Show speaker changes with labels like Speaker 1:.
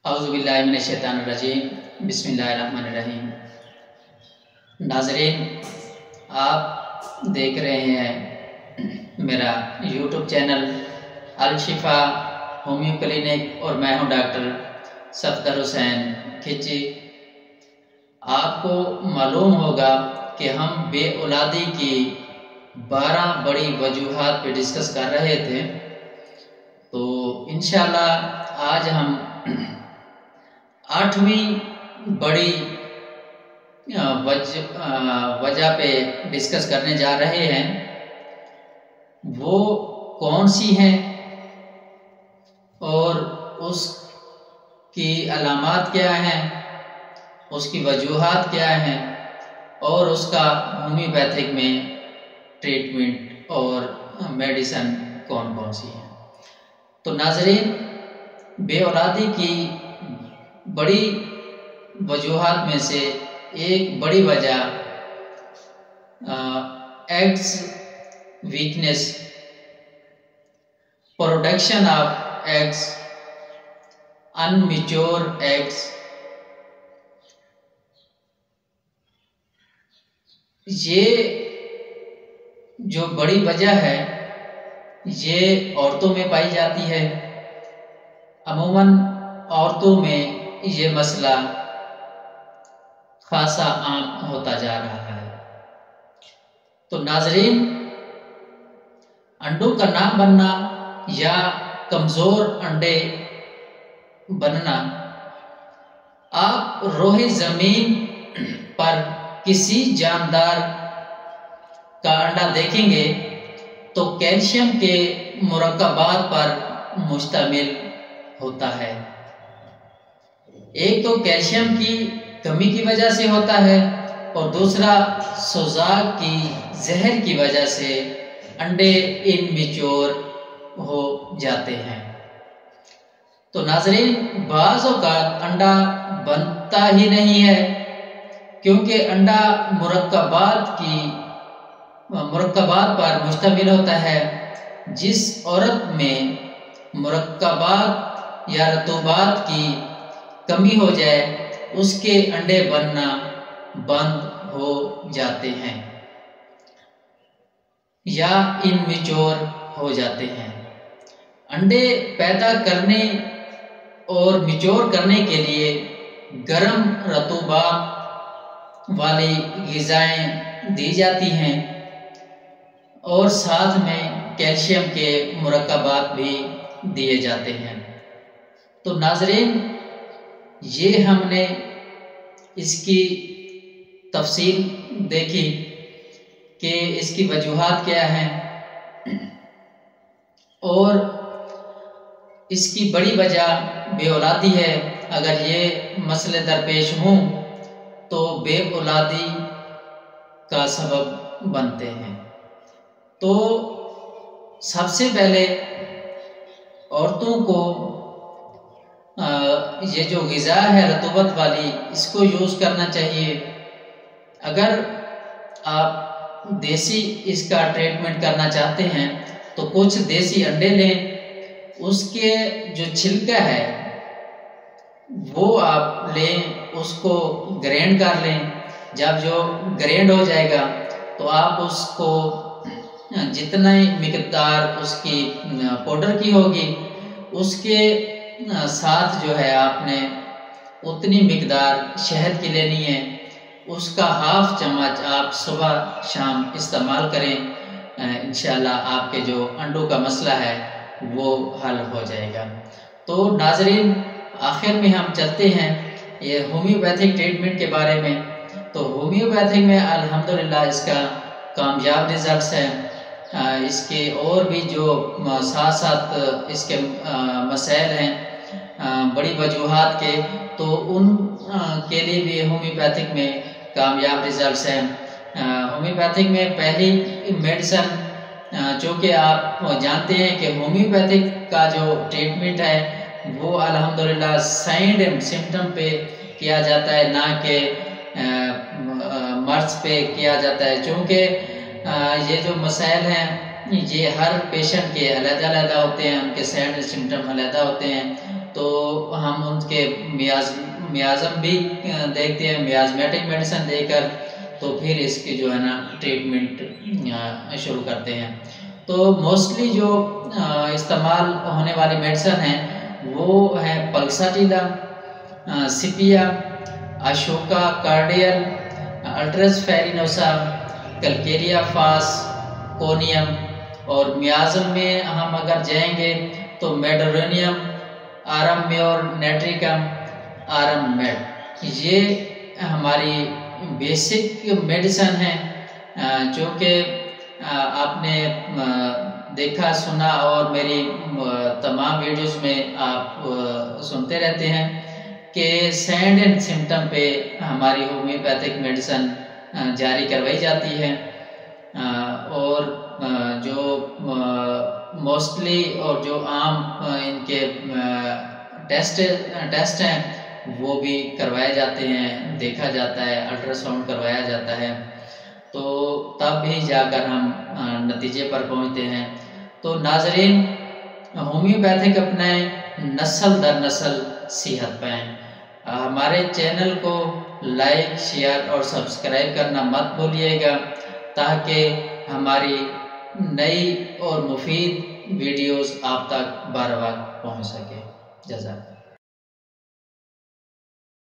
Speaker 1: औज़ुबिल्लाहि मिनश्शैतानिर्रजीम बिस्मिल्लाहिर्रहमानिर्रहीम। नाज़रीन, आप देख रहे हैं मेरा यूट्यूब चैनल अल शिफा होम्यो क्लिनिक और मैं हूं डॉक्टर सफदर हुसैन खिची। आपको मालूम होगा कि हम बे औलादी की 12 बड़ी वजूहात पे डिस्कस कर रहे थे। तो इंशाल्लाह आज हम 8वीं बड़ी वजह पे डिस्कस करने जा रहे हैं। वो कौन सी है और उसकी अलामात क्या हैं, उसकी वजूहात क्या हैं और उसका होम्योपैथिक में ट्रीटमेंट और मेडिसिन कौन कौन सी है। तो नाज़रीन, बे औलादी की बड़ी वजूहात में से एक बड़ी वजह eggs weakness, production of eggs, immature eggs, ये जो बड़ी वजह है ये औरतों में पाई जाती है। अमूमन औरतों में ये मसला खासा आम होता जा रहा है। तो नाजरीन, अंडों का ना बनना या कमजोर अंडे बनना, आप रोहे जमीन पर किसी जानदार का अंडा देखेंगे तो कैल्शियम के मुरक्कबात पर मुश्तमिल होता है। एक तो कैल्शियम की कमी की वजह से होता है और दूसरा सोजाक की जहर की वजह से अंडे इनमेच्योर हो जाते हैं। तो नाजरीन, बाज़ औक़ात अंडा बनता ही नहीं है क्योंकि अंडा मुरक्कबात पर मुश्तमिल होता है। जिस औरत में मुरक्कबात या रतूबात की कमी हो जाए उसके अंडे बनना बंद हो जाते हैं या इनमेच्योर हो जाते हैं। अंडे पैदा करने और मेच्योर करने के लिए गर्म रतूबात वाली ग़िज़ाएं दी जाती हैं और साथ में कैल्शियम के मुरक्कबात भी दिए जाते हैं। तो नाज़रीन, ये हमने इसकी तफसील देखी कि इसकी वजूहात क्या हैं और इसकी बड़ी वजह बे औलादी है। अगर ये मसले दरपेश हों तो बे औलादी का सबब बनते हैं। तो सबसे पहले औरतों को ये जो ग़िज़ा है रतूबत वाली, इसको यूज़ करना चाहिए। अगर आप देसी इसका ट्रीटमेंट करना चाहते हैं तो कुछ देसी अंडे लें, उसके जो छिलका है वो आप लें, उसको ग्राइंड कर लें। जब जो ग्राइंड हो जाएगा तो आप उसको जितना मिकदार उसकी पाउडर की होगी उसके साथ जो है आपने उतनी मिकदार शहद की लेनी है। उसका हाफ चम्मच आप सुबह शाम इस्तेमाल करें। इंशाल्लाह आपके जो अंडों का मसला है वो हल हो जाएगा। तो नाजरीन, आखिर में हम चलते हैं ये होम्योपैथिक ट्रीटमेंट के बारे में। तो होम्योपैथिक में अल्हम्दुलिल्लाह इसका कामयाब रिजल्ट्स हैं। इसके और भी जो साथ साथ इसके मसाइल हैं बड़ी वजूहात के, तो उन के लिए भी होम्योपैथिक में कामयाब रिजल्ट्स हैं। होम्योपैथिक में पहली मेडिसिन जो कि आप जानते हैं कि होम्योपैथिक का जो ट्रीटमेंट है वो अल्हम्दुलिल्लाह साइन एंड सिम्टम पे किया जाता है, ना कि मर्ज पे किया जाता है। क्योंकि ये जो मसाइल हैं ये हर पेशेंट के अलग-अलग होते हैं, उनके साइन एंड सिम्टम अलग होते हैं। तो तो हम उनके मियाज़म भी देखते हैं, मियाज़मेटिक मेडिसिन देकर तो फिर इसकी जो है ना ट्रीटमेंट शुरू करते हैं। तो मोस्टली जो इस्तेमाल होने वाली मेडिसिन है वो है पल्साटिला, सिपिया, अशोका कार्डियल, अल्ट्रस फेरिनोसा, कैलकेरिया फास, कोनियम, और मियाज़म में हम अगर जाएंगे तो मेडोरेनियम, आरम म्योर नेट्रिकम, आरम मेड। ये हमारी बेसिक मेडिसिन है जो कि आपने देखा सुना और मेरी तमाम वीडियोस में आप सुनते रहते हैं कि सैंड एंड सिम्टम पे हमारी होम्योपैथिक मेडिसिन जारी करवाई जाती है, और जो मोस्टली और जो आम इनके टेस्ट हैं वो भी करवाए जाते हैं, देखा जाता है, अल्ट्रासाउंड करवाया जाता है, तो तब भी जाकर हम नतीजे पर पहुंचते हैं। तो नाजरीन, होम्योपैथिक अपनाएं, नस्ल दर नस्ल सेहत पाएं। हमारे चैनल को लाइक, शेयर और सब्सक्राइब करना मत भूलिएगा ताकि हमारी नई और मुफीद वीडियोस आप तक बार बार पहुंच सके। जज़ाक।